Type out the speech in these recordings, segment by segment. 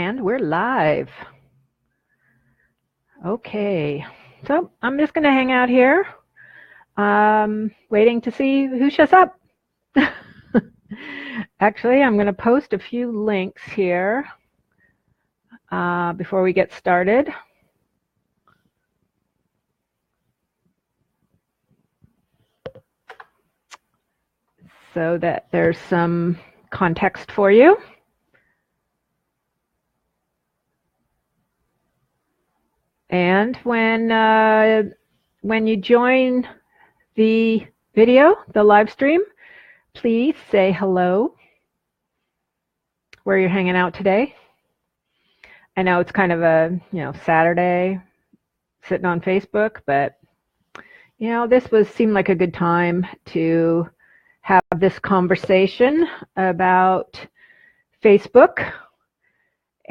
And we're live. Okay, so I'm just going to hang out here, waiting to see who shows up. Actually, I'm going to post a few links here before we get started. So that there's some context for you. And when you join the video, the live stream, please say hello, where you're hanging out today. I know it's kind of a, Saturday, sitting on Facebook, but, this seemed like a good time to have this conversation about Facebook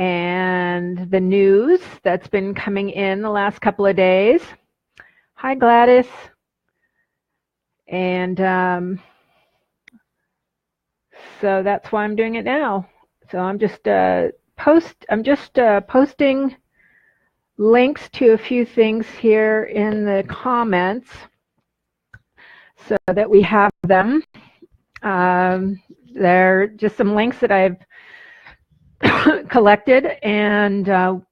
and the news that's been coming in the last couple of days. Hi, Gladys. And so that's why I'm doing it now. So I'm just posting links to a few things here in the comments so that we have them. They're just some links that I've collected, and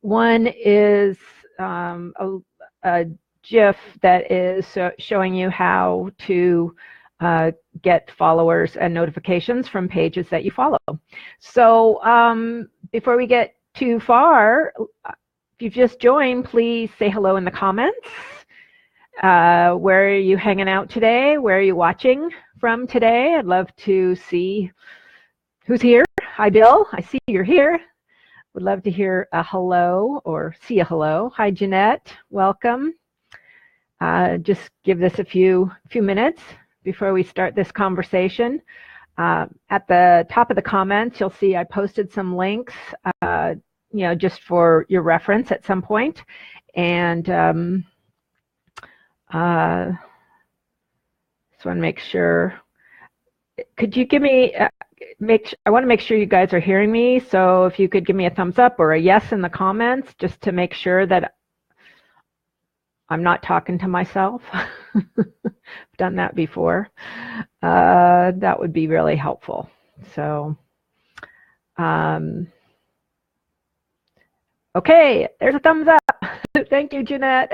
one is a GIF that is showing you how to get followers and notifications from pages that you follow. So before we get too far, if you've just joined, please say hello in the comments. Where are you hanging out today? Where are you watching from today? I'd love to see who's here. Hi, Bill. I see you're here. Would love to hear a hello or see a hello. Hi, Jeanette. Welcome. Just give this a few minutes before we start this conversation. At the top of the comments, you'll see I posted some links, just for your reference at some point. And just want to make sure. Could you give me? I want to make sure you guys are hearing me. So if you could give me a thumbs up or a yes in the comments, just to make sure that I'm not talking to myself. I've done that before. That would be really helpful. So, okay, there's a thumbs up. Thank you, Jeanette.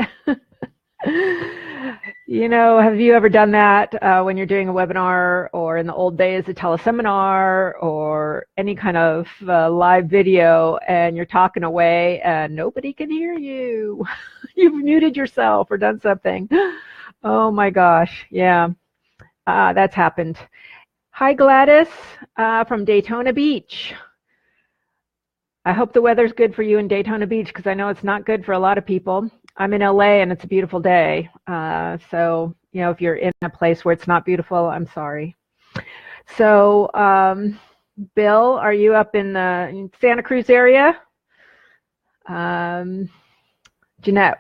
Have you ever done that when you're doing a webinar, or in the old days a teleseminar, or any kind of live video, and you're talking away and nobody can hear you? You've muted yourself or done something. Oh my gosh, yeah, that's happened. Hi, Gladys from Daytona Beach. I hope the weather's good for you in Daytona Beach, because I know it's not good for a lot of people. I'm in LA and it's a beautiful day. So, if you're in a place where it's not beautiful, I'm sorry. So, Bill, are you up in the Santa Cruz area? Jeanette,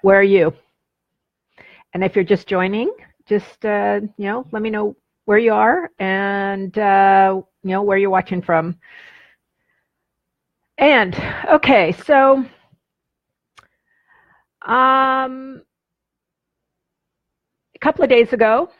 where are you? And if you're just joining, just, let me know where you are and, where you're watching from. And, okay, so a couple of days ago,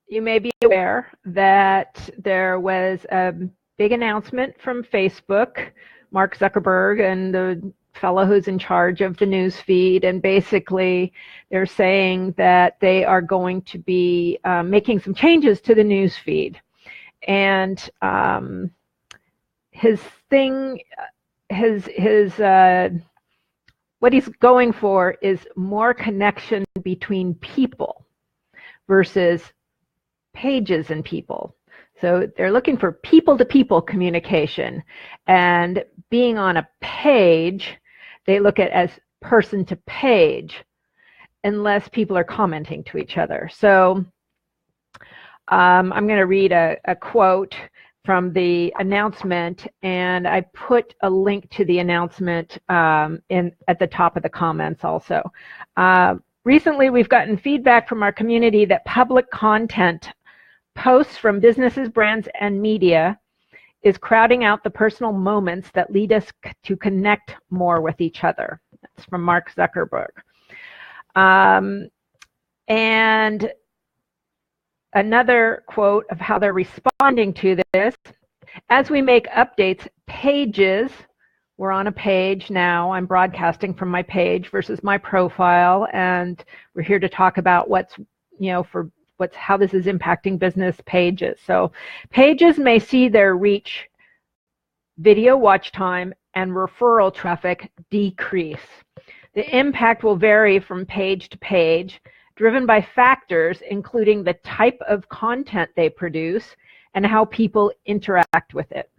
you may be aware that there was a big announcement from Facebook, Mark Zuckerberg and the fellow who's in charge of the news feed, and basically they're saying that they are going to be making some changes to the news feed. And what he's going for is more connection between people versus pages and people. So they're looking for people-to-people communication, and being on a page, they look at as person-to-page, unless people are commenting to each other. So I'm going to read a quote from the announcement, and I put a link to the announcement at the top of the comments also. Recently, we've gotten feedback from our community that public content, posts from businesses, brands, and media is crowding out the personal moments that lead us to connect more with each other. That's from Mark Zuckerberg. And another quote of how they're responding to this: as we make updates, pages, we're on a page now, I'm broadcasting from my page versus my profile, and we're here to talk about how this is impacting business pages. So pages may see their reach, video watch time, and referral traffic decrease. The impact will vary from page to page, driven by factors including the type of content they produce and how people interact with it.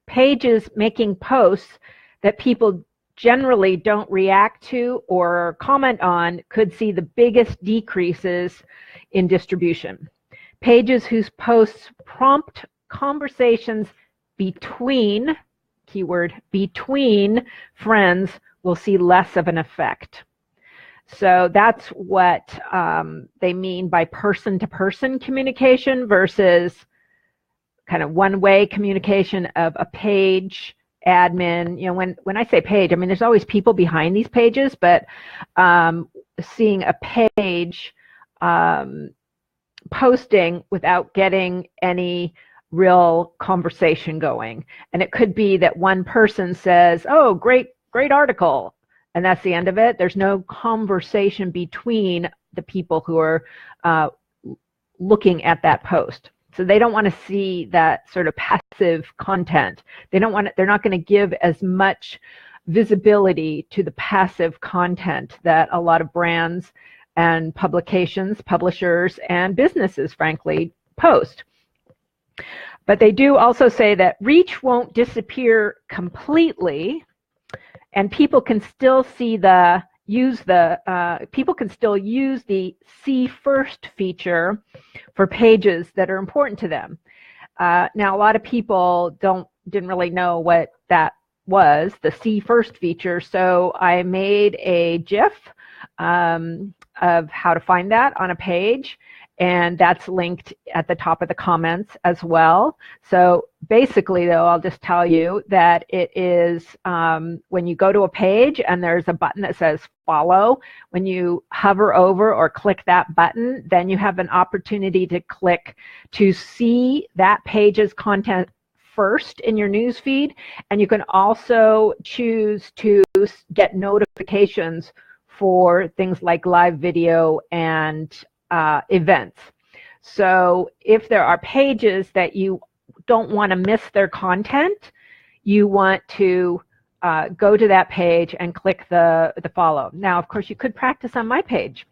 Pages making posts that people generally don't react to or comment on could see the biggest decreases in distribution. Pages whose posts prompt conversations between, keyword, between friends will see less of an effect. So that's what they mean by person-to-person communication versus kind of one-way communication of a page admin. You know, when I say page, I mean there's always people behind these pages, but seeing a page posting without getting any real conversation going. And it could be that one person says, "Oh, great article," and that's the end of it. There's no conversation between the people who are looking at that post. So they don't want to see that sort of passive content. They're not going to give as much visibility to the passive content that a lot of brands and publications, publishers, and businesses, frankly, post. But they do also say that reach won't disappear completely, and people can still use the see first feature for pages that are important to them. Now, a lot of people didn't really know what that was, the see first feature, so I made a GIF of how to find that on a page, and that's linked at the top of the comments as well. So basically, though, I'll just tell you that it is when you go to a page and there's a button that says follow, when you hover over or click that button, then you have an opportunity to click to see that page's content first in your newsfeed, and you can also choose to get notifications for things like live video and events. So if there are pages that you don't want to miss their content, you want to go to that page and click the follow. Now, of course, you could practice on my page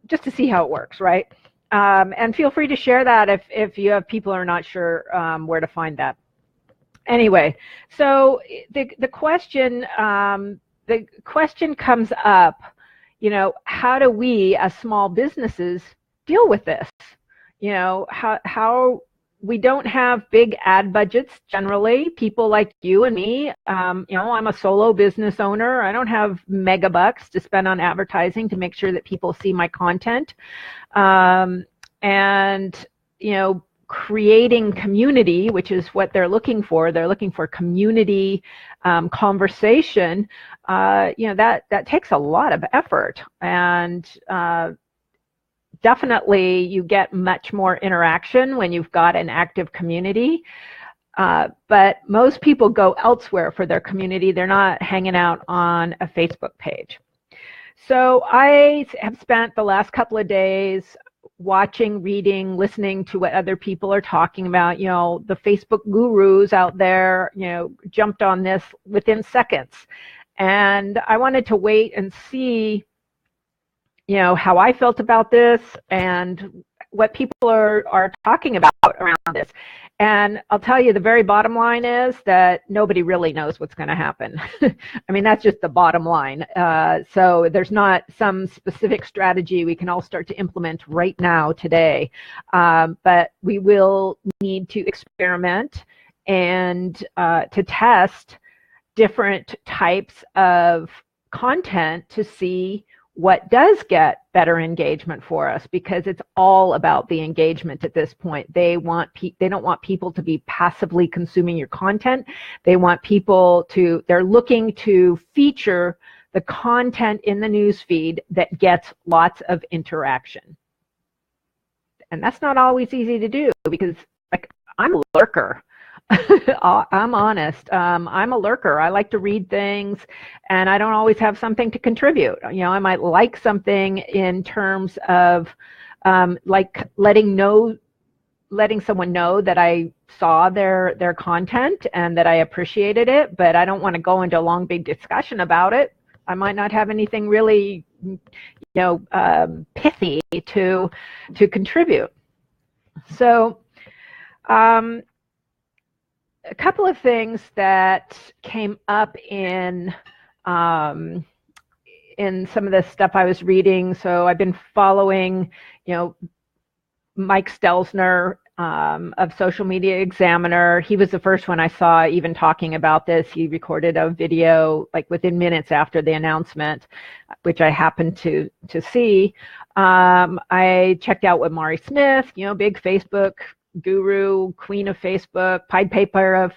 just to see how it works, right? And feel free to share that if you have people who are not sure where to find that. Anyway, so the question comes up, you know, how do we as small businesses deal with this? You know, how we don't have big ad budgets generally. People like you and me, you know, I'm a solo business owner. I don't have mega bucks to spend on advertising to make sure that people see my content. And, you know, creating community, which is what they're looking for. They're looking for community conversation. You know, that takes a lot of effort, and definitely you get much more interaction when you've got an active community. But most people go elsewhere for their community. They're not hanging out on a Facebook page. So I have spent the last couple of days watching, reading, listening to what other people are talking about. You know, the Facebook gurus out there, you know, jumped on this within seconds. And I wanted to wait and see, you know, how I felt about this and what people are talking about around this. And I'll tell you, the very bottom line is that nobody really knows what's going to happen. I mean, that's just the bottom line. So there's not some specific strategy we can all start to implement right now today. But we will need to experiment and to test different types of content to see what does get better engagement for us, because it's all about the engagement at this point. They don't want people to be passively consuming your content. They want people to, they're looking to feature the content in the newsfeed that gets lots of interaction. And that's not always easy to do, because like, I'm a lurker. I'm honest. I'm a lurker. I like to read things, and I don't always have something to contribute. You know, I might like something in terms of like letting someone know that I saw their content and that I appreciated it, but I don't want to go into a long, big discussion about it. I might not have anything really, you know, pithy to contribute. So, a couple of things that came up in some of the stuff I was reading. So I've been following, you know, Mike Stelzner of Social Media Examiner. He was the first one I saw even talking about this. He recorded a video like within minutes after the announcement, which I happened to see. I checked out what Mari Smith, you know, big Facebook guru, queen of Facebook, Pied Piper of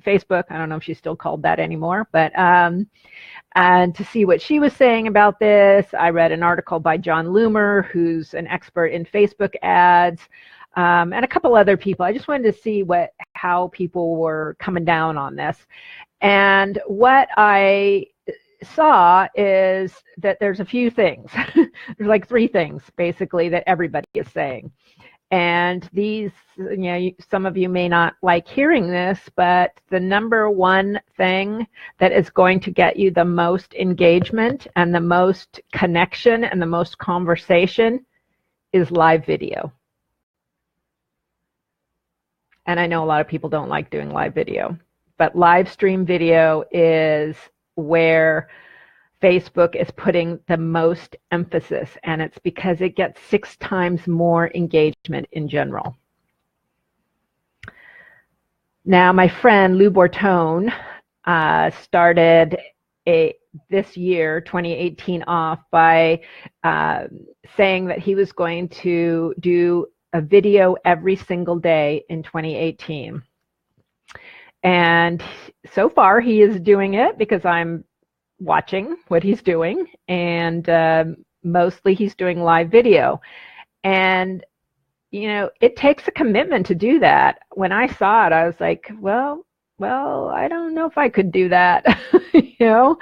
Facebook. I don't know if she's still called that anymore, but and to see what she was saying about this. I read an article by John Loomer, who's an expert in Facebook ads, and a couple other people. I just wanted to see how people were coming down on this. And what I saw is that there's a few things. There's like 3 things basically that everybody is saying. And these, you know, some of you may not like hearing this, but the number one thing that is going to get you the most engagement and the most connection and the most conversation is live video. And I know a lot of people don't like doing live video, but live stream video is where Facebook is putting the most emphasis, and it's because it gets 6 times more engagement in general. Now, my friend Lou Bortone started this year, 2018, off by saying that he was going to do a video every single day in 2018. And so far, he is doing it because I'm watching what he's doing, and mostly he's doing live video. And you know, it takes a commitment to do that. When I saw it, I was like, well, I don't know if I could do that. You know,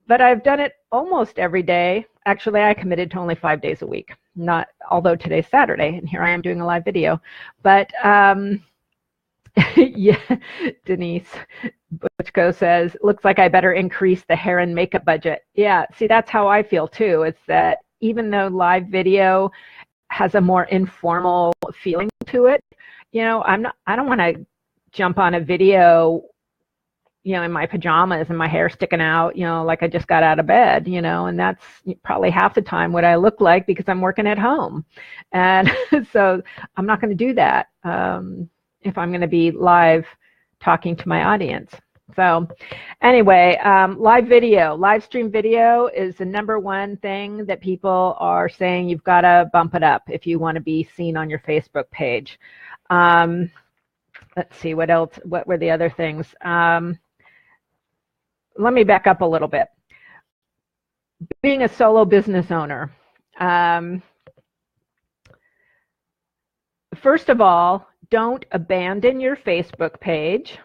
but I've done it almost every day. Actually, I committed to only 5 days a week, not, although today's Saturday and here I am doing a live video. But yeah, Denise Butchko says, looks like I better increase the hair and makeup budget. Yeah, see, that's how I feel too. It's that even though live video has a more informal feeling to it, you know, I don't want to jump on a video, you know, in my pajamas and my hair sticking out, you know, like I just got out of bed, you know, and that's probably half the time what I look like because I'm working at home. And so I'm not going to do that if I'm going to be live talking to my audience. So anyway, live stream video is the #1 thing that people are saying you've got to bump it up if you want to be seen on your Facebook page. Let's see, what else? What were the other things? Let me back up a little bit. Being a solo business owner. First of all, don't abandon your Facebook page.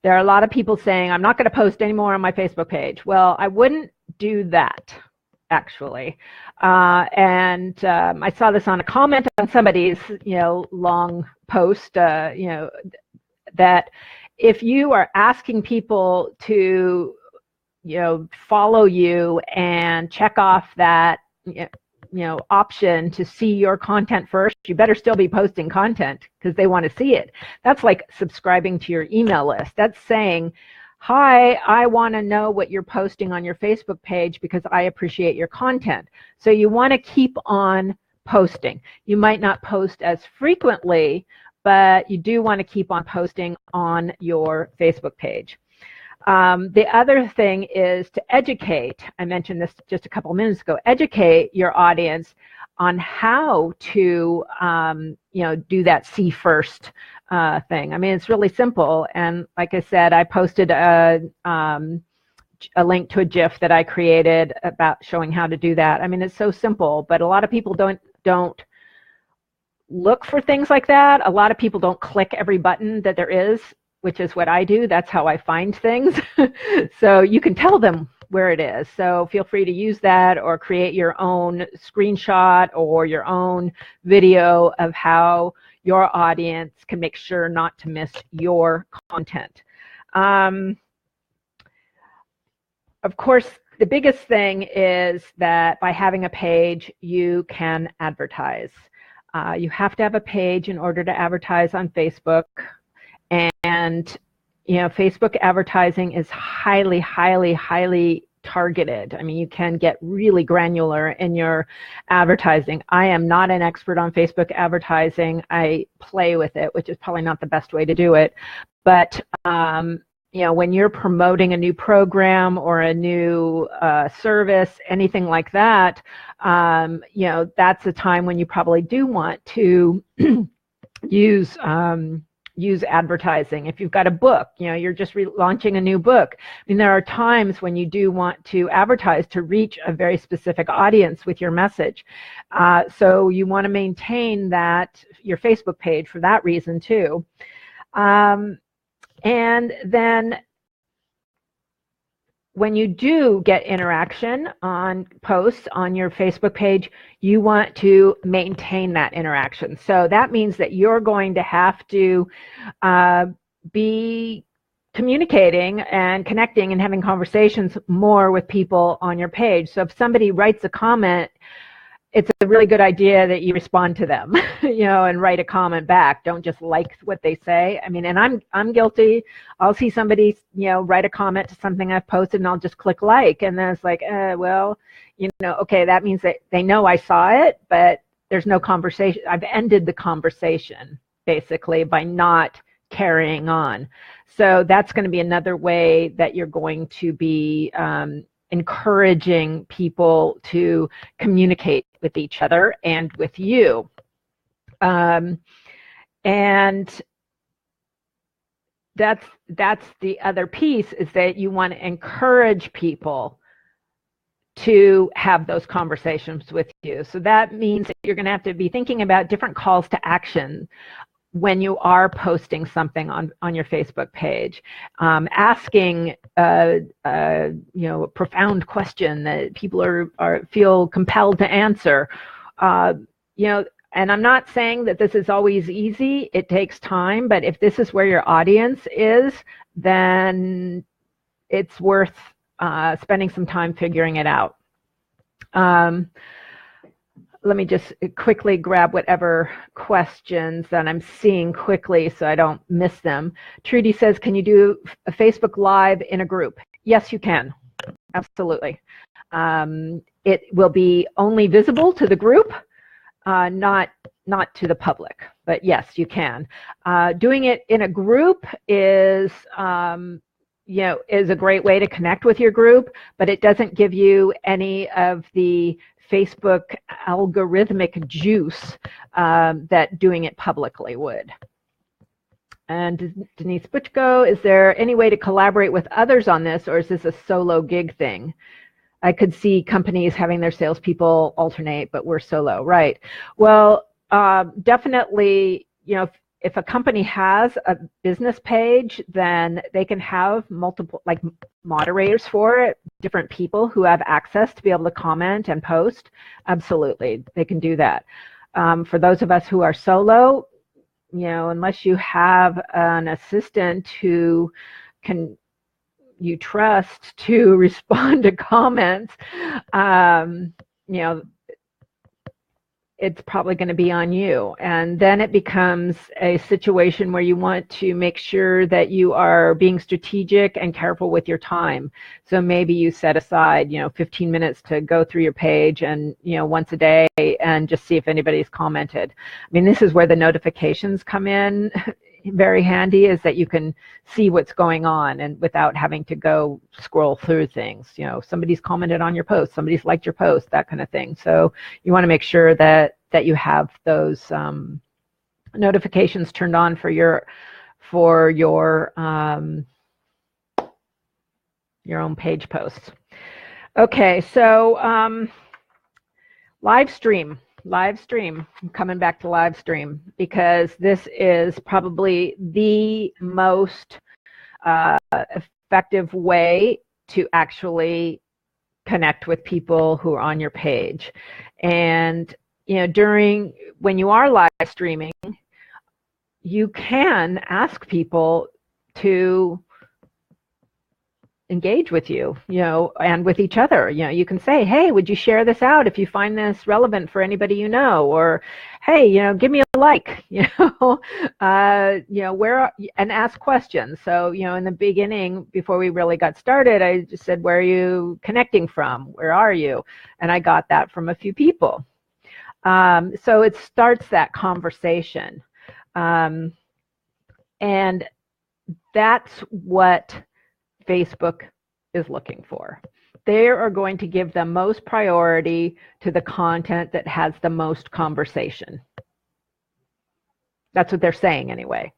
There are a lot of people saying, I'm not going to post anymore on my Facebook page. Well, I wouldn't do that, actually. And I saw this on a comment on somebody's, you know, long post, you know, that if you are asking people to, you know, follow you and check off that, you know, option to see your content first, you better still be posting content because they want to see it. That's like subscribing to your email list. That's saying, hi, I want to know what you're posting on your Facebook page because I appreciate your content. So you want to keep on posting. You might not post as frequently, but you do want to keep on posting on your Facebook page. The other thing is to educate. I mentioned this just a couple of minutes ago. Educate your audience on how to, do that see first thing. I mean, it's really simple. And like I said, I posted a link to a GIF that I created about showing how to do that. I mean, it's so simple, but a lot of people don't look for things like that. A lot of people don't click every button that there is, which is what I do. That's how I find things. So you can tell them where it is. So feel free to use that or create your own screenshot or your own video of how your audience can make sure not to miss your content. Of course, the biggest thing is that by having a page, you can advertise. You have to have a page in order to advertise on Facebook. And, Facebook advertising is highly, highly, highly targeted. I mean, you can get really granular in your advertising. I am not an expert on Facebook advertising. I play with it, which is probably not the best way to do it. But, when you're promoting a new program or a new service, anything like that, that's a time when you probably do want to use advertising. If you've got a book, you're just launching a new book. I mean, there are times when you do want to advertise to reach a very specific audience with your message. So you want to maintain your Facebook page for that reason too. And then when you do get interaction on posts on your Facebook page, you want to maintain that interaction. So that means that you're going to have to be communicating and connecting and having conversations more with people on your page. So if somebody writes a comment, it's a really good idea that you respond to them, and write a comment back. Don't just like what they say. I mean, and I'm guilty. I'll see somebody, write a comment to something I've posted, and I'll just click like, and then it's like, okay, that means that they know I saw it, but there's no conversation. I've ended the conversation basically by not carrying on. So that's going to be another way that you're going to be encouraging people to communicate with each other and with you. And that's the other piece, is that you want to encourage people to have those conversations with you. So that means that you're going to have to be thinking about different calls to action when you are posting something on your Facebook page, asking a profound question that people feel compelled to answer. And I'm not saying that this is always easy. It takes time, but if this is where your audience is, then it's worth spending some time figuring it out. Let me just quickly grab whatever questions that I'm seeing quickly so I don't miss them. Trudy says, can you do a Facebook Live in a group? Yes, you can. Absolutely. It will be only visible to the group, not to the public, but yes, you can. Doing it in a group is a great way to connect with your group, but it doesn't give you any of the Facebook algorithmic juice that doing it publicly would. And Denise Butchko, is there any way to collaborate with others on this, or is this a solo gig thing? I could see companies having their salespeople alternate, but we're solo, right? Well, definitely, if a company has a business page, then they can have multiple, like, moderators for it, different people who have access to be able to comment and post. Absolutely, they can do that. For those of us who are solo, unless you have an assistant who you trust to respond to comments, it's probably going to be on you. And then it becomes a situation where you want to make sure that you are being strategic and careful with your time. So maybe you set aside, 15 minutes to go through your page and, once a day, and just see if anybody's commented. I mean, this is where the notifications come in. very handy is that you can see what's going on and without having to go scroll through things. You know, somebody's commented on your post, somebody's liked your post, that kind of thing. So you want to make sure that you have those notifications turned on for your own page posts. Okay, so Livestream. I'm coming back to Livestream because this is probably the most effective way to actually connect with people who are on your page. And you know, when you are live streaming, you can ask people to engage with you, you know, and with each other. You know, you can say, hey, would you share this out if you find this relevant for anybody you know? Or, hey, you know, give me a like, you know, and ask questions. So, you know, in the beginning, before we really got started, I just said, where are you connecting from? Where are you? And I got that from a few people. So it starts that conversation. And that's what Facebook is looking for. They are going to give the most priority to the content that has the most conversation. That's what they're saying anyway.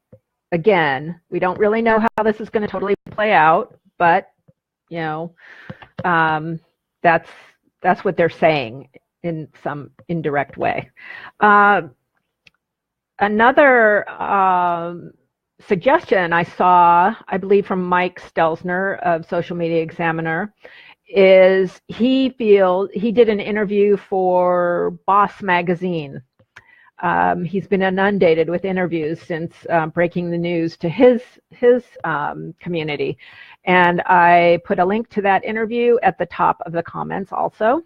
Again, we don't really know how this is going to totally play out, but you know, that's what they're saying in some indirect way. Another suggestion I saw, I believe from Mike Stelzner of Social Media Examiner, is he did an interview for Boss Magazine. He's been inundated with interviews since breaking the news to his community. And I put a link to that interview at the top of the comments also.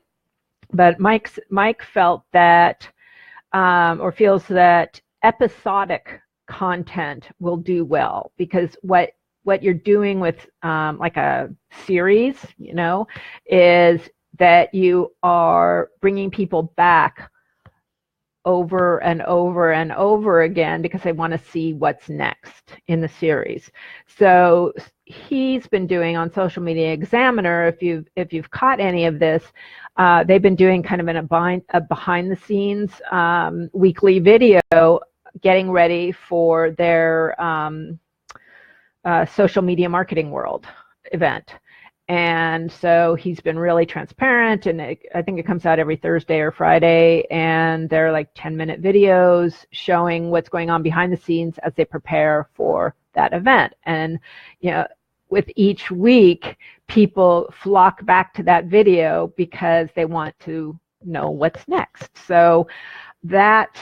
But Mike felt that, or feels that episodic content will do well, because what you're doing with like a series, you know, is that you are bringing people back over and over and over again because they want to see what's next in the series. So he's been doing on Social Media Examiner, if you've caught any of this, they've been doing kind of a behind the scenes weekly video getting ready for their social media marketing world event. And so he's been really transparent, and I think it comes out every Thursday or Friday, and they're like 10-minute videos showing what's going on behind the scenes as they prepare for that event. And you know, with each week, people flock back to that video because they want to know what's next. So that's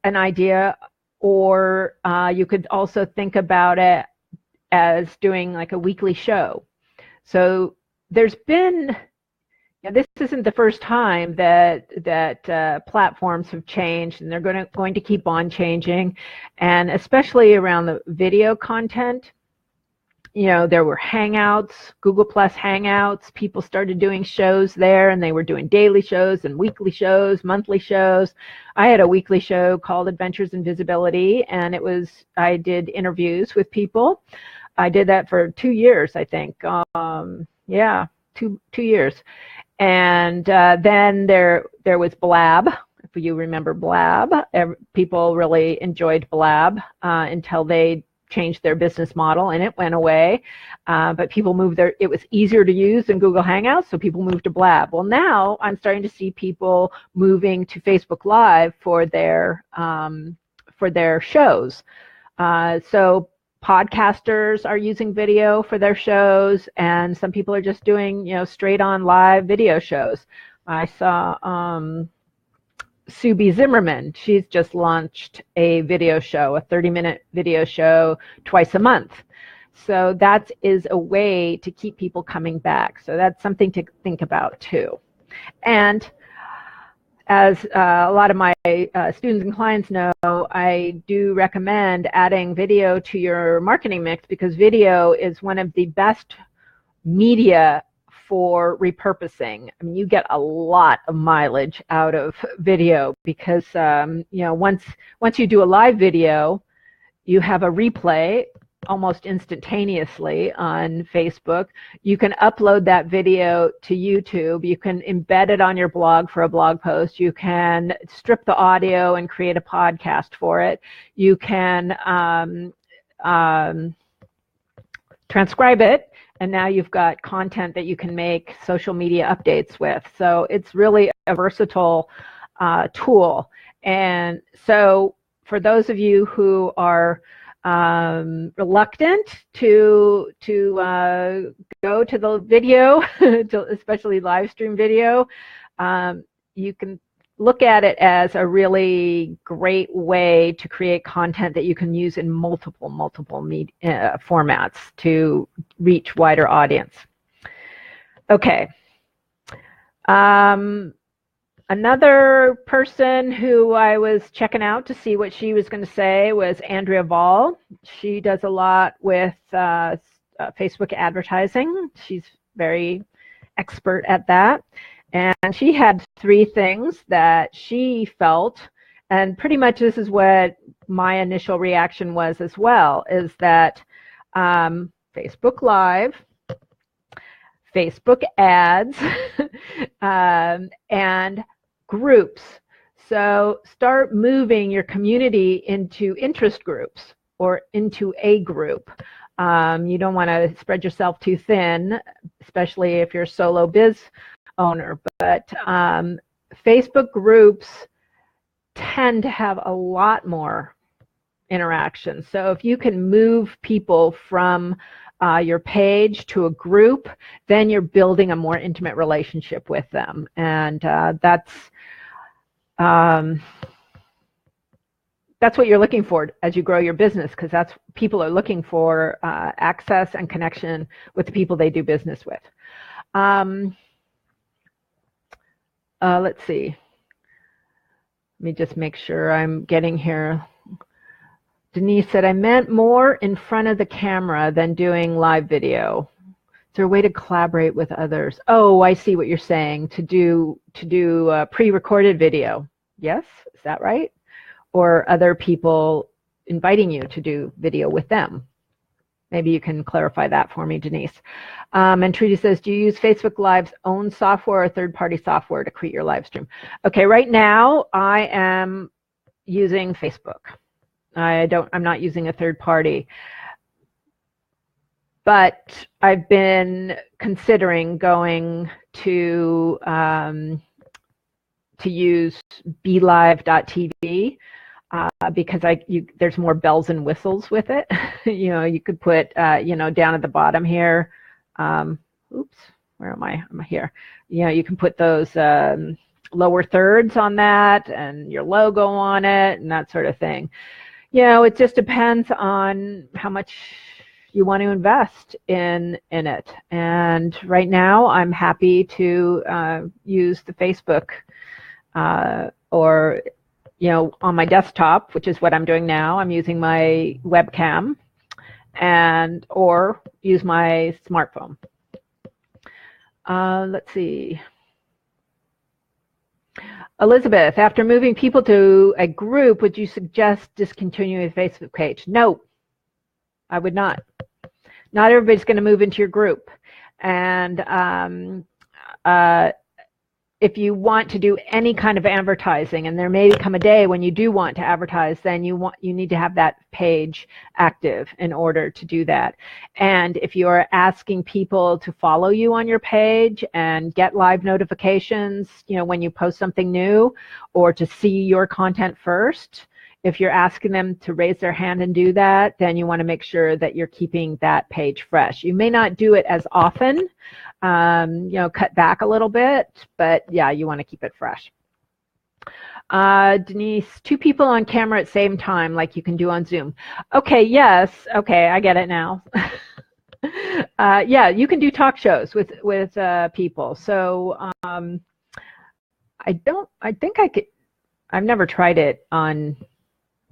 an idea. Or you could also think about it as doing like a weekly show. So there's been, you know, this isn't the first time that platforms have changed, and they're going to keep on changing, and especially around the video content. You know, there were Hangouts, Google Plus Hangouts. People started doing shows there, and they were doing daily shows and weekly shows, monthly shows. I had a weekly show called Adventures in Visibility, and I did interviews with people. I did that for 2 years, I think. Yeah, two years. And then there was Blab. If you remember Blab, people really enjoyed Blab until they changed their business model, and it went away. But people moved there. It was easier to use than Google Hangouts, so people moved to Blab. Well, now I'm starting to see people moving to Facebook Live for their shows. So podcasters are using video for their shows, and some people are just doing, you know, straight on live video shows. I saw Subi Zimmerman. She's just launched a video show, a 30-minute video show twice a month. So that is a way to keep people coming back. So that's something to think about too. And as a lot of my students and clients know, I do recommend adding video to your marketing mix, because video is one of the best media for repurposing. I mean, you get a lot of mileage out of video because, you know, once you do a live video, you have a replay almost instantaneously on Facebook. You can upload that video to YouTube. You can embed it on your blog for a blog post. You can strip the audio and create a podcast for it. You can transcribe it, and now you've got content that you can make social media updates with. So it's really a versatile tool. And so for those of you who are reluctant to go to the video, especially live stream video, you can look at it as a really great way to create content that you can use in multiple formats to reach wider audience. Okay. Another person who I was checking out to see what she was going to say was Andrea Ball. She does a lot with Facebook advertising. She's very expert at that. And she had 3 things that she felt, and pretty much this is what my initial reaction was as well, is that Facebook Live, Facebook ads, and groups. So start moving your community into interest groups or into a group. You don't want to spread yourself too thin, especially if you're a solo biz owner, but Facebook groups tend to have a lot more interaction. So if you can move people from your page to a group, then you're building a more intimate relationship with them. And that's what you're looking for as you grow your business, because that's people are looking for access and connection with the people they do business with. Let's see. Let me just make sure I'm getting here. Denise said, I meant more in front of the camera than doing live video. Is there a way to collaborate with others? Oh, I see what you're saying. To do pre-recorded video. Yes, is that right? Or other people inviting you to do video with them. Maybe you can clarify that for me, Denise. And Trudy says, do you use Facebook Live's own software or third-party software to create your live stream? Okay, right now I am using Facebook. I'm not using a third party. But I've been considering going to use BeLive.tv. Because there's more bells and whistles with it. You could put, down at the bottom here, oops, where am I? I'm here. You can put those lower thirds on that and your logo on it and that sort of thing. It just depends on how much you want to invest in it. And right now I'm happy to use the Facebook or on my desktop, which is what I'm doing now. I'm using my webcam or use my smartphone. Let's see. Elizabeth, after moving people to a group, would you suggest discontinuing a Facebook page? No, I would not. Not everybody's going to move into your group. And if you want to do any kind of advertising, and there may come a day when you do want to advertise, then you need to have that page active in order to do that. And if you are asking people to follow you on your page and get live notifications, when you post something new, or to see your content first, if you're asking them to raise their hand and do that, then you want to make sure that you're keeping that page fresh. You may not do it as often, cut back a little bit, but yeah, you want to keep it fresh. Denise, 2 people on camera at the same time, like you can do on Zoom. Okay, yes, okay, I get it now. Yeah, you can do talk shows with people. So I think I could. I've never tried it on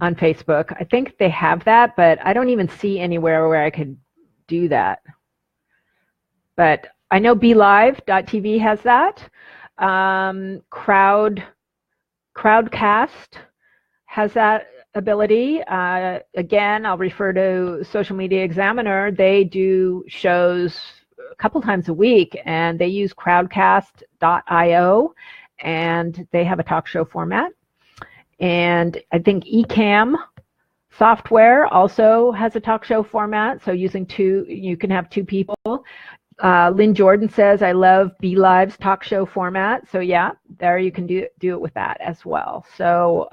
Facebook. I think they have that, but I don't even see anywhere where I could do that. But I know BeLive.tv has that. Crowdcast has that ability, again, I'll refer to Social Media Examiner. They do shows a couple times a week, and they use crowdcast.io, and they have a talk show format. And I think Ecamm software also has a talk show format, so using two, you can have two people. Lynn Jordan says, I love BeLive's talk show format. So yeah, there you can do it with that as well. So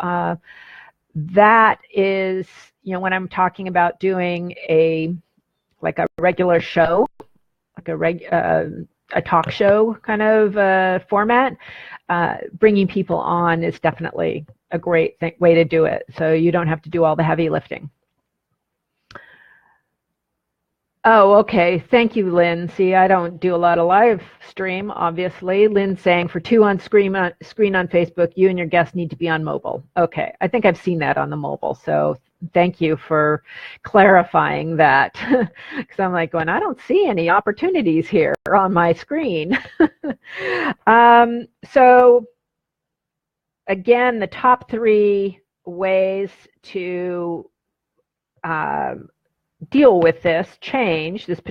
that is, when I'm talking about doing a regular show, like a talk show kind of format, bringing people on is definitely a great way to do it. So you don't have to do all the heavy lifting. Oh, okay. Thank you, Lynn. See, I don't do a lot of live stream, obviously. Lynn's saying for two on screen on Facebook, you and your guests need to be on mobile. Okay. I think I've seen that on the mobile. So thank you for clarifying that. Because I'm like going, I don't see any opportunities here on my screen. So again, the top 3 ways to deal with this change, this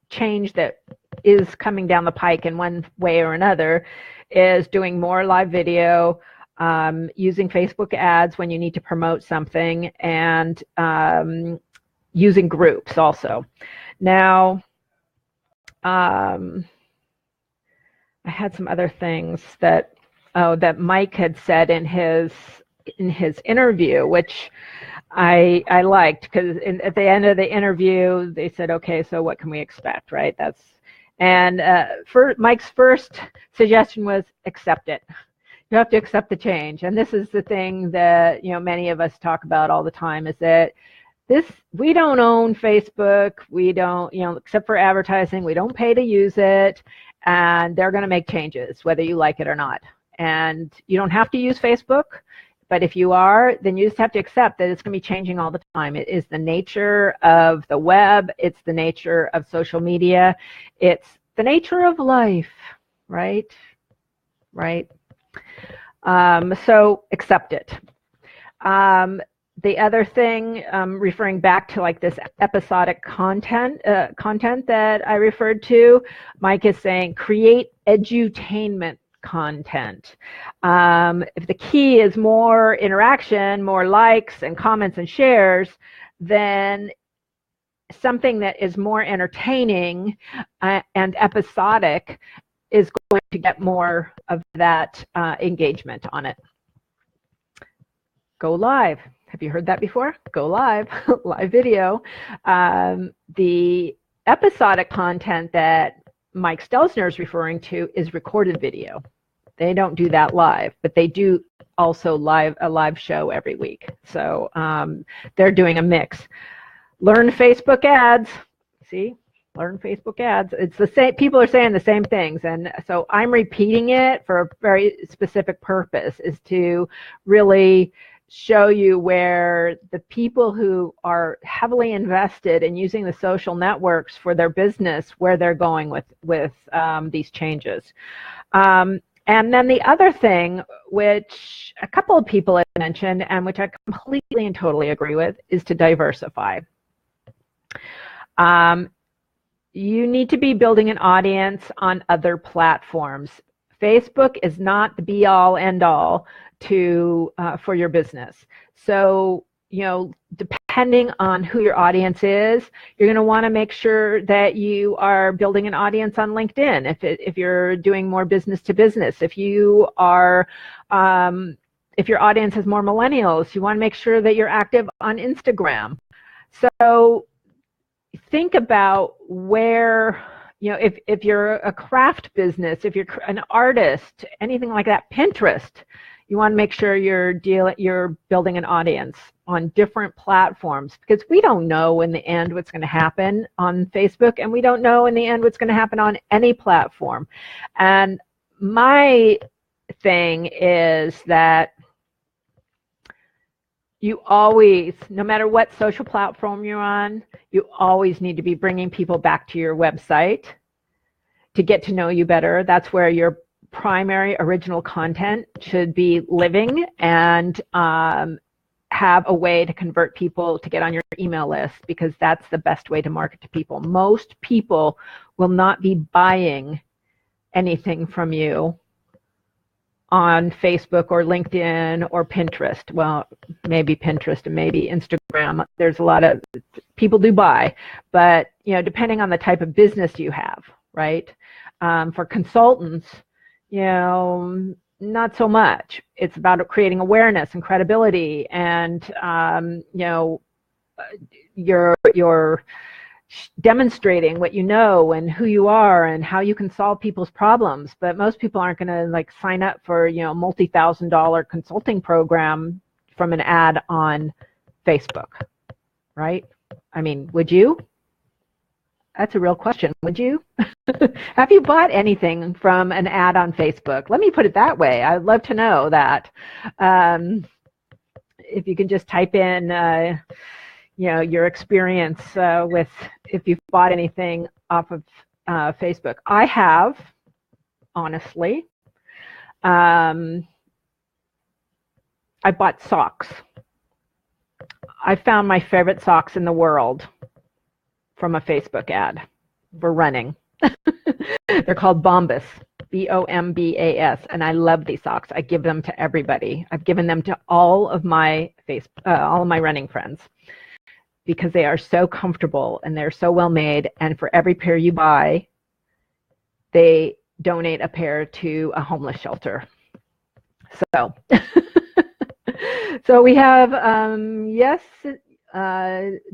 change that is coming down the pike in one way or another, is doing more live video, using Facebook ads when you need to promote something, and using groups also. Now, I had some other things that Mike had said in his interview, which I liked, because at the end of the interview they said, okay, so what can we expect, right? Mike's first suggestion was accept it. You have to accept the change. And this is the thing that many of us talk about all the time, is that we don't own Facebook. We don't, except for advertising, we don't pay to use it, and they're going to make changes whether you like it or not. And you don't have to use Facebook, but if you are, then you just have to accept that it's going to be changing all the time. It is the nature of the web. It's the nature of social media. It's the nature of life, right? Right. So accept it. The other thing, referring back to like this episodic content that I referred to, Mike is saying create edutainment content. If the key is more interaction, more likes and comments and shares, then something that is more entertaining and episodic is going to get more of that engagement on it. Go live. Have you heard that before? Go live, live video. The episodic content that Mike Stelzner is referring to is recorded video. They don't do that live, but they do also a live show every week. So they're doing a mix. Learn Facebook ads. See, learn Facebook ads. It's the same. People are saying the same things, and so I'm repeating it for a very specific purpose, is to really show you where the people who are heavily invested in using the social networks for their business, where they're going with these changes. And then the other thing, which a couple of people have mentioned and which I completely and totally agree with, is to diversify. You need to be building an audience on other platforms. Facebook is not the be-all, end-all for your business. So, depending on who your audience is, you're going to want to make sure that you are building an audience on LinkedIn. If you're doing more business to business, if you are, if your audience is more millennials, you want to make sure that you're active on Instagram. So think about where, if you're a craft business, if you're an artist, anything like that, Pinterest, you want to make sure you're building an audience on different platforms, because we don't know in the end what's going to happen on Facebook, and we don't know in the end what's going to happen on any platform. And my thing is that you always, no matter what social platform you're on, you always need to be bringing people back to your website to get to know you better. That's where your primary original content should be living and have a way to convert people to get on your email list, because that's the best way to market to people. Most people will not be buying anything from you on Facebook or LinkedIn or Pinterest. Well, maybe Pinterest and maybe Instagram. There's a lot of people do buy, but depending on the type of business you have, right? For consultants, not so much. It's about creating awareness and credibility, and you're demonstrating what you know and who you are and how you can solve people's problems. But most people aren't going to sign up for a multi-$1,000 consulting program from an ad on Facebook, right? I mean, would you? That's a real question. Would you? Have you bought anything from an ad on Facebook? Let me put it that way. I'd love to know that. If you can just type in your experience with if you've bought anything off of Facebook. I have, honestly. I bought socks. I found my favorite socks in the world from a Facebook ad for running. They're called Bombas, Bombas, and I love these socks. I give them to everybody. I've given them to all of my running friends, because they are so comfortable and they're so well made, and for every pair you buy, they donate a pair to a homeless shelter. So, so we have, yes,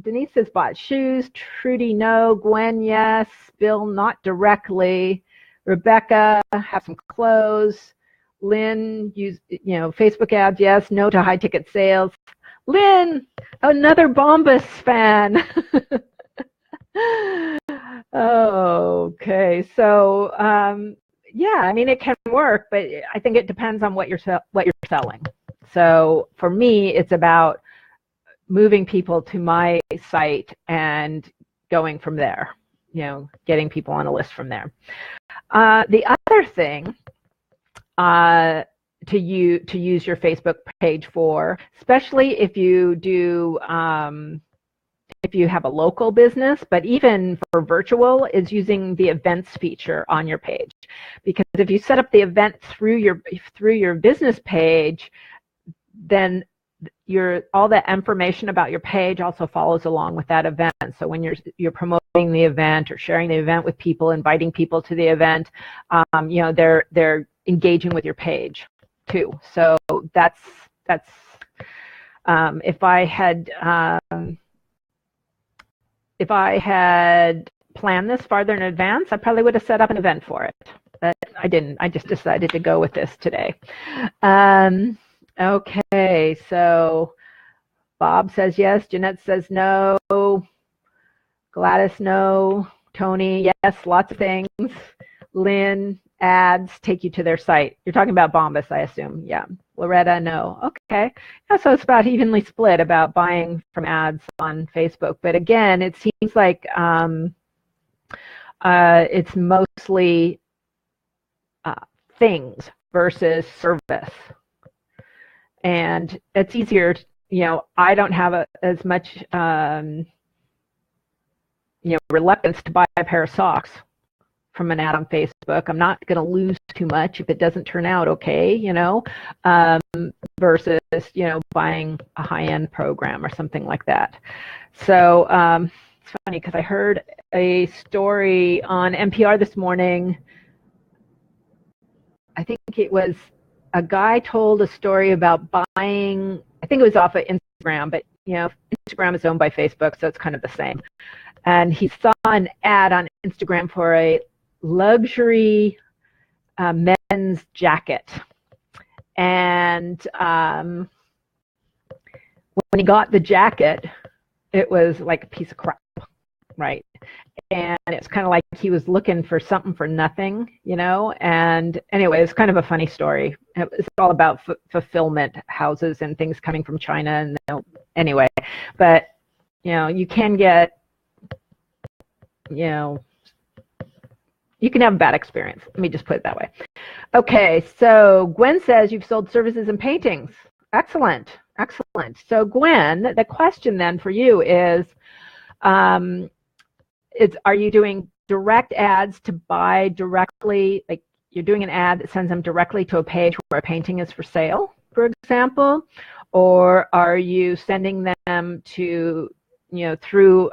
Denise has bought shoes. Trudy, no. Gwen, yes. Bill, not directly. Rebecca, have some clothes. Lynn, use Facebook ads, yes. No to high ticket sales. Lynn, another Bombas fan. Okay, so yeah, I mean, it can work, but I think it depends on what you're selling. So for me, it's about moving people to my site and going from there, getting people on a list from there. The other thing to use your Facebook page for, especially if you do, if you have a local business, but even for virtual, is using the events feature on your page. Because if you set up the event through your business page, then all the information about your page also follows along with that event. So when you're promoting the event or sharing the event with people, inviting people to the event, they're engaging with your page too. So that's if I had planned this farther in advance, I probably would have set up an event for it, but I didn't. I just decided to go with this today. Okay, so Bob says yes, Jeanette says no, Gladys no, Tony yes, lots of things, Lynn, ads take you to their site. You're talking about Bombas, I assume. Yeah. Loretta, no. Okay. Yeah, so it's about evenly split about buying from ads on Facebook. But again, it seems like it's mostly things versus service. And it's easier, I don't have as much, reluctance to buy a pair of socks from an ad on Facebook. I'm not going to lose too much if it doesn't turn out okay, versus, buying a high-end program or something like that. So it's funny because I heard a story on NPR this morning. I think it was a guy told a story about buying, I think it was off of Instagram, but Instagram is owned by Facebook, so it's kind of the same. And he saw an ad on Instagram for a luxury men's jacket. And when he got the jacket, it was like a piece of crap, right? And it's kind of like he was looking for something for nothing, and anyway, it's kind of a funny story. It's all about fulfillment houses and things coming from China, and anyway, but you can get, you can have a bad experience. Let me just put it that way. Okay, so Gwen says you've sold services and paintings. Excellent. Excellent. So Gwen, the question then for you is are you doing direct ads to buy directly, like you're doing an ad that sends them directly to a page where a painting is for sale, for example, or are you sending them to, through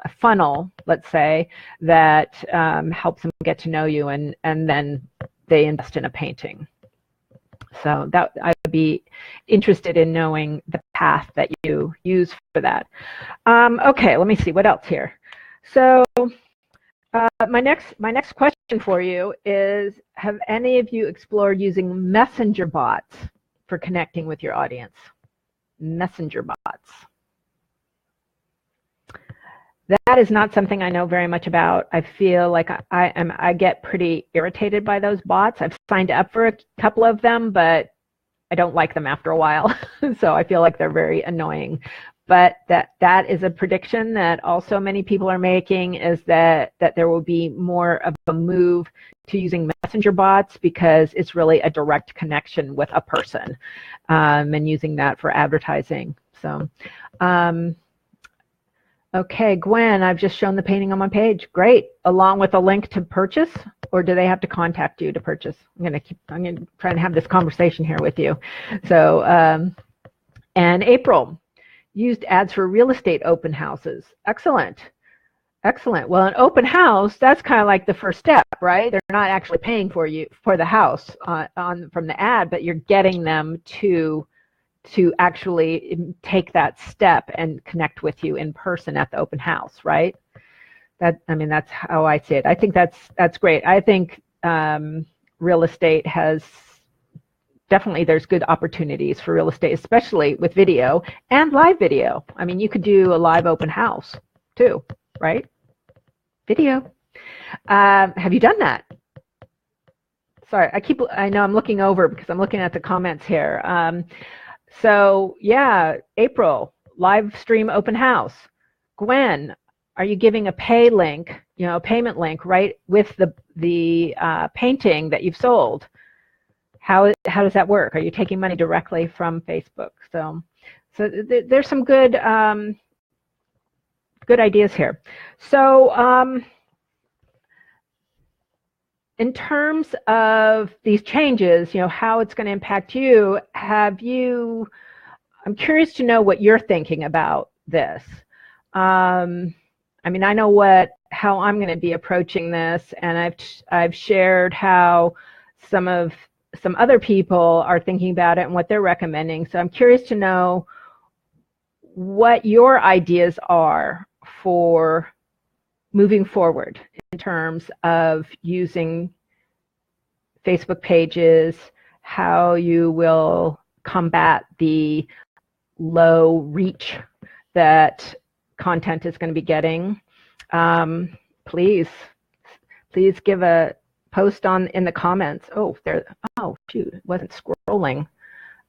a funnel, let's say, that helps them get to know you, and then they invest in a painting? So that I'd be interested in knowing the path that you use for that. Okay, let me see what else here. So my next question for you is: have any of you explored using messenger bots for connecting with your audience? Messenger bots. That is not something I know very much about. I feel like I get pretty irritated by those bots. I've signed up for a couple of them, but I don't like them after a while. So I feel like they're very annoying. But that is a prediction that also many people are making, is that there will be more of a move to using messenger bots, because it's really a direct connection with a person, and using that for advertising. So. Okay, Gwen, I've just shown the painting on my page. Great. Along with a link to purchase, or do they have to contact you to purchase? I'm going to try and have this conversation here with you. So, and April, used ads for real estate open houses. Excellent. Excellent. Well, an open house, that's kind of like the first step, right? They're not actually paying for the house from the ad, but you're getting them to actually take that step and connect with you in person at the open house, right? That's how I see it. I think that's great. I think real estate has definitely, there's good opportunities for real estate, especially with video and live video. I mean, you could do a live open house too, right? Video. Have you done that? Sorry, I know I'm looking over because I'm looking at the comments here. So yeah, April, live stream open house. Gwen, are you giving a pay link, a payment link, right, with the painting that you've sold? How does that work? Are you taking money directly from Facebook? So there's some good ideas here. So in terms of these changes, how it's going to impact you, I'm curious to know what you're thinking about this. I know how I'm going to be approaching this, and I've shared how some other people are thinking about it and what they're recommending. So I'm curious to know what your ideas are for moving forward in terms of using Facebook pages, how you will combat the low reach that content is going to be getting. Please give a post in the comments. Oh shoot, it wasn't scrolling.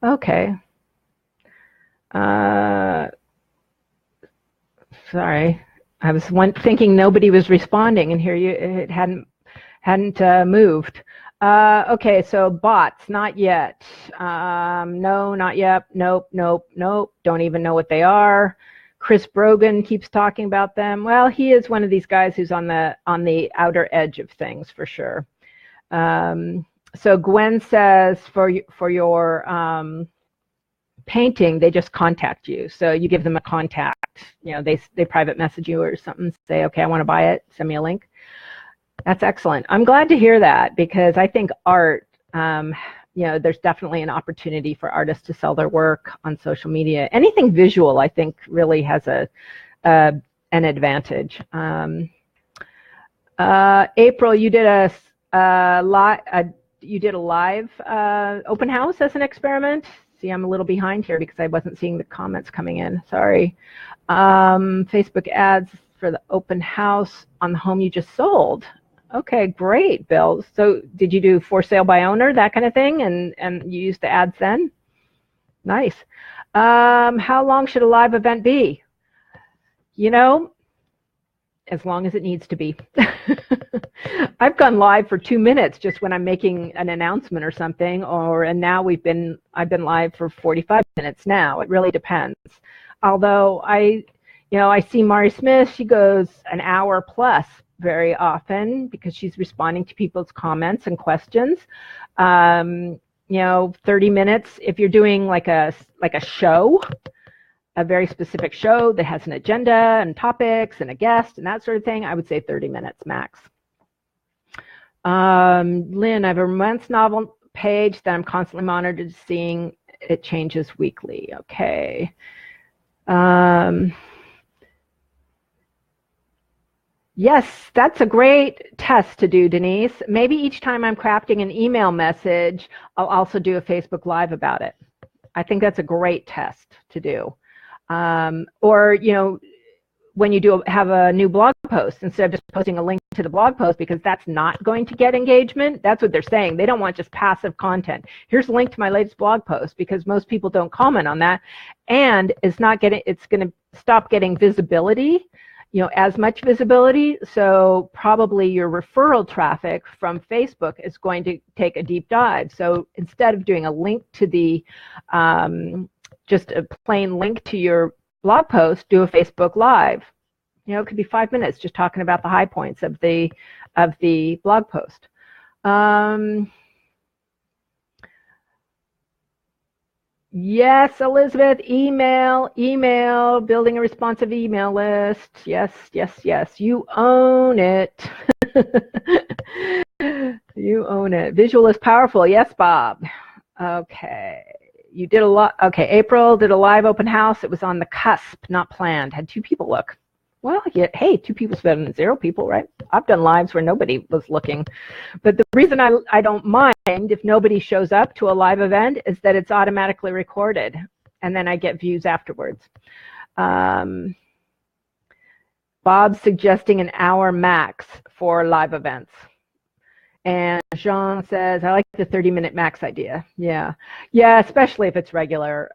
Okay. Sorry. I was thinking nobody was responding, and here it hadn't moved. Okay, so bots, not yet. No, not yet. Nope. Don't even know what they are. Chris Brogan keeps talking about them. Well, he is one of these guys who's on the outer edge of things for sure. So Gwen says for your painting, they just contact you. So you give them a contact. They private message you or something, say, okay, I want to buy it, send me a link. That's excellent. I'm glad to hear that, because I think art, there's definitely an opportunity for artists to sell their work on social media. Anything visual, I think, really has an advantage. April, you did a live open house as an experiment. See, I'm a little behind here because I wasn't seeing the comments coming in. Sorry. Facebook ads for the open house on the home you just sold. Okay, great, Bill. So did you do for sale by owner, that kind of thing, and you used the ads then? Nice. How long should a live event be? as long as it needs to be. I've gone live for 2 minutes just when I'm making an announcement or something, and now I've been live for 45 minutes now. It really depends. Although I see Mari Smith, she goes an hour plus very often because she's responding to people's comments and questions. 30 minutes if you're doing like a show, a very specific show that has an agenda and topics and a guest and that sort of thing, I would say 30 minutes max. Lynn, I have a romance novel page that I'm constantly monitored, seeing it changes weekly. Okay. Yes, that's a great test to do, Denise. Maybe each time I'm crafting an email message, I'll also do a Facebook Live about it. I think that's a great test to do. Or, when you have a new blog post, instead of just posting a link to the blog post, because that's not going to get engagement. That's what they're saying. They don't want just passive content. Here's a link to my latest blog post, because most people don't comment on that, and it's going to stop getting visibility, as much visibility. So probably your referral traffic from Facebook is going to take a deep dive. So instead of doing a link to the just a plain link to your blog post, do a Facebook Live. It could be 5 minutes just talking about the high points of the blog post. Yes, Elizabeth, email, building a responsive email list. Yes, you own it. You own it. Visual is powerful. Yes, Bob. Okay. You did a lot. Okay, April did a live open house. It was on the cusp, not planned. Had 2 people look. Well, yeah, hey, 2 people's better than 0 people, right? I've done lives where nobody was looking. But the reason I don't mind if nobody shows up to a live event is that it's automatically recorded, and then I get views afterwards. Bob's suggesting an hour max for live events. And Jean says, I like the 30-minute max idea. Yeah, especially if it's regular.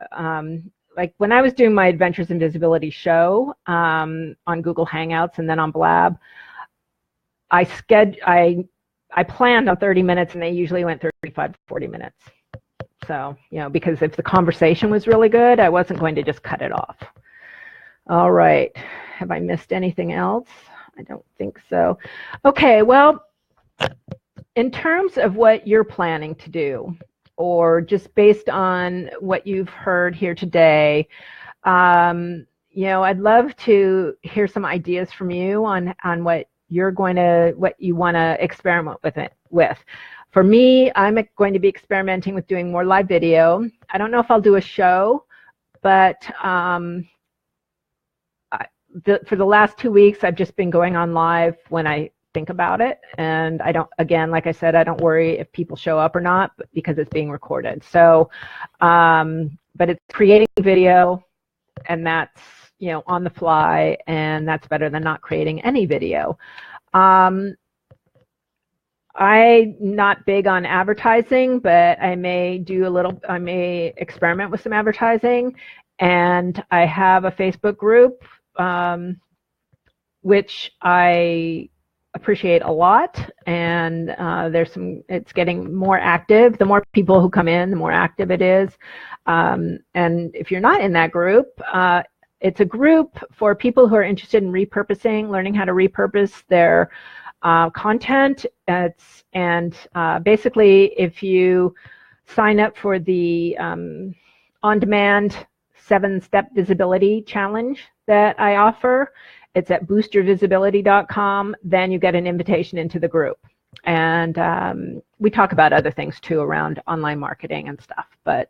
Like when I was doing my Adventures in Visibility show on Google Hangouts and then on Blab, I planned on 30 minutes, and they usually went 35 to 40 minutes. So, because if the conversation was really good, I wasn't going to just cut it off. All right. Have I missed anything else? I don't think so. Okay, well, in terms of what you're planning to do, or just based on what you've heard here today, I'd love to hear some ideas from you on what you want to experiment with. For me, I'm going to be experimenting with doing more live video. I don't know if I'll do a show, but for the last 2 weeks, I've just been going on live when I think about it, and I don't, again, like I said, I don't worry if people show up or not, because it's being recorded. So but it's creating video, and that's on the fly, and that's better than not creating any video. I'm not big on advertising, but I may experiment with some advertising, and I have a Facebook group which I appreciate a lot, and it's getting more active. The more people who come in, the more active it is. And if you're not in that group, it's a group for people who are interested in repurposing, learning how to repurpose their content. Basically, if you sign up for the on-demand 7-step visibility challenge that I offer, it's at boostervisibility.com. Then you get an invitation into the group. And we talk about other things too around online marketing and stuff. But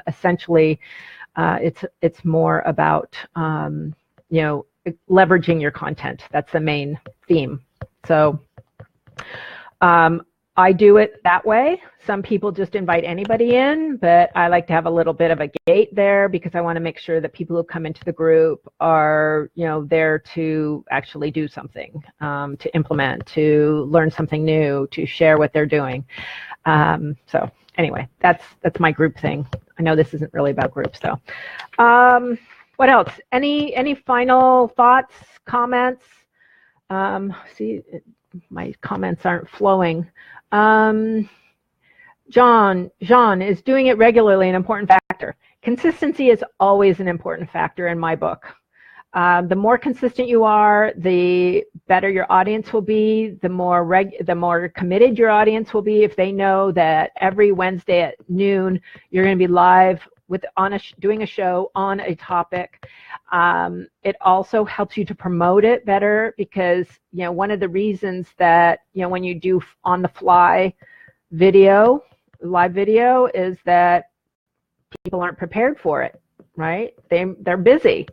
essentially, it's more about leveraging your content. That's the main theme. So I do it that way. Some people just invite anybody in, but I like to have a little bit of a gate there, because I want to make sure that people who come into the group are, there to actually do something, to implement, to learn something new, to share what they're doing. So anyway, that's my group thing. I know this isn't really about groups, though. What else? Any final thoughts, comments? See, my comments aren't flowing. John, is doing it regularly an important factor? Consistency is always an important factor in my book. The more consistent you are, the better your audience will be, the more committed your audience will be if they know that every Wednesday at noon you're going to be live doing a show on a topic. It also helps you to promote it better because, one of the reasons that, when you do on the fly live video is that people aren't prepared for it, right? They're busy.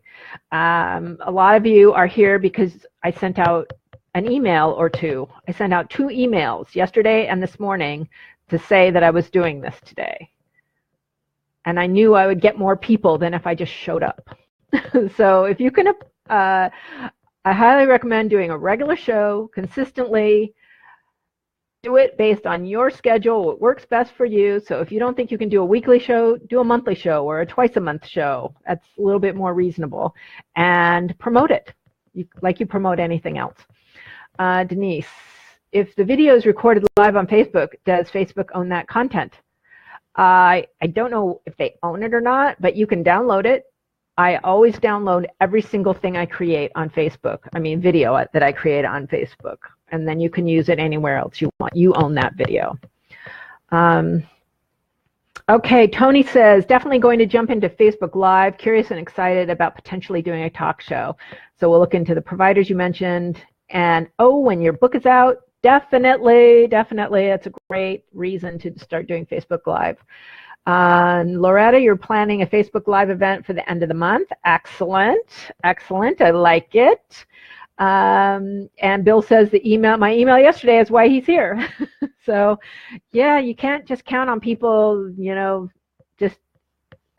A lot of you are here because I sent out an email or two. I sent out 2 emails yesterday and this morning to say that I was doing this today. And I knew I would get more people than if I just showed up. So if you can, I highly recommend doing a regular show consistently. Do it based on your schedule, what works best for you. So if you don't think you can do a weekly show, do a monthly show or a twice-a-month show. That's a little bit more reasonable. And promote it like you promote anything else. Denise, if the video is recorded live on Facebook, does Facebook own that content? I don't know if they own it or not, but you can download it. I always download every single thing I create on Facebook. I mean, video that I create on Facebook. And then you can use it anywhere else you want. You own that video. Okay, Tony says, definitely going to jump into Facebook Live. Curious and excited about potentially doing a talk show. So we'll look into the providers you mentioned. And, when your book is out, definitely. That's a great reason to start doing Facebook Live. Loretta, you're planning a Facebook Live event for the end of the month. Excellent. I like it. And Bill says my email yesterday is why he's here. So, yeah, you can't just count on people, just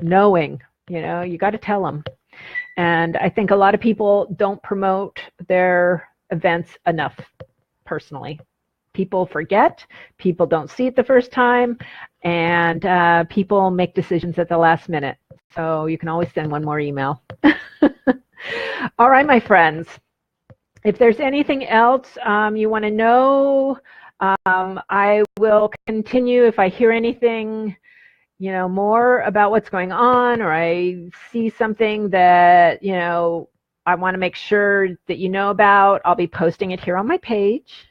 knowing, you got to tell them. And I think a lot of people don't promote their events enough, personally. People forget, people don't see it the first time, and people make decisions at the last minute. So you can always send one more email. All right, my friends. If there's anything else you want to know, I will continue if I hear anything, more about what's going on, or I see something that, I want to make sure that you know about. I'll be posting it here on my page.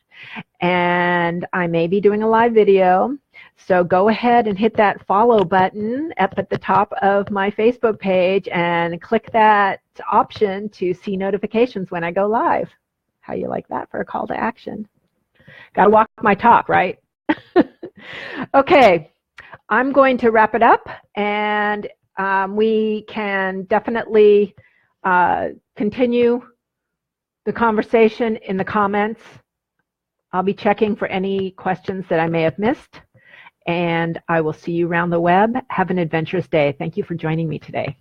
And I may be doing a live video. So go ahead and hit that follow button up at the top of my Facebook page and click that option to see notifications when I go live. How you like that for a call to action? Got to walk my talk, right? Okay, I'm going to wrap it up, and we can definitely continue the conversation in the comments. I'll be checking for any questions that I may have missed, and I will see you around the web. Have an adventurous day. Thank you for joining me today.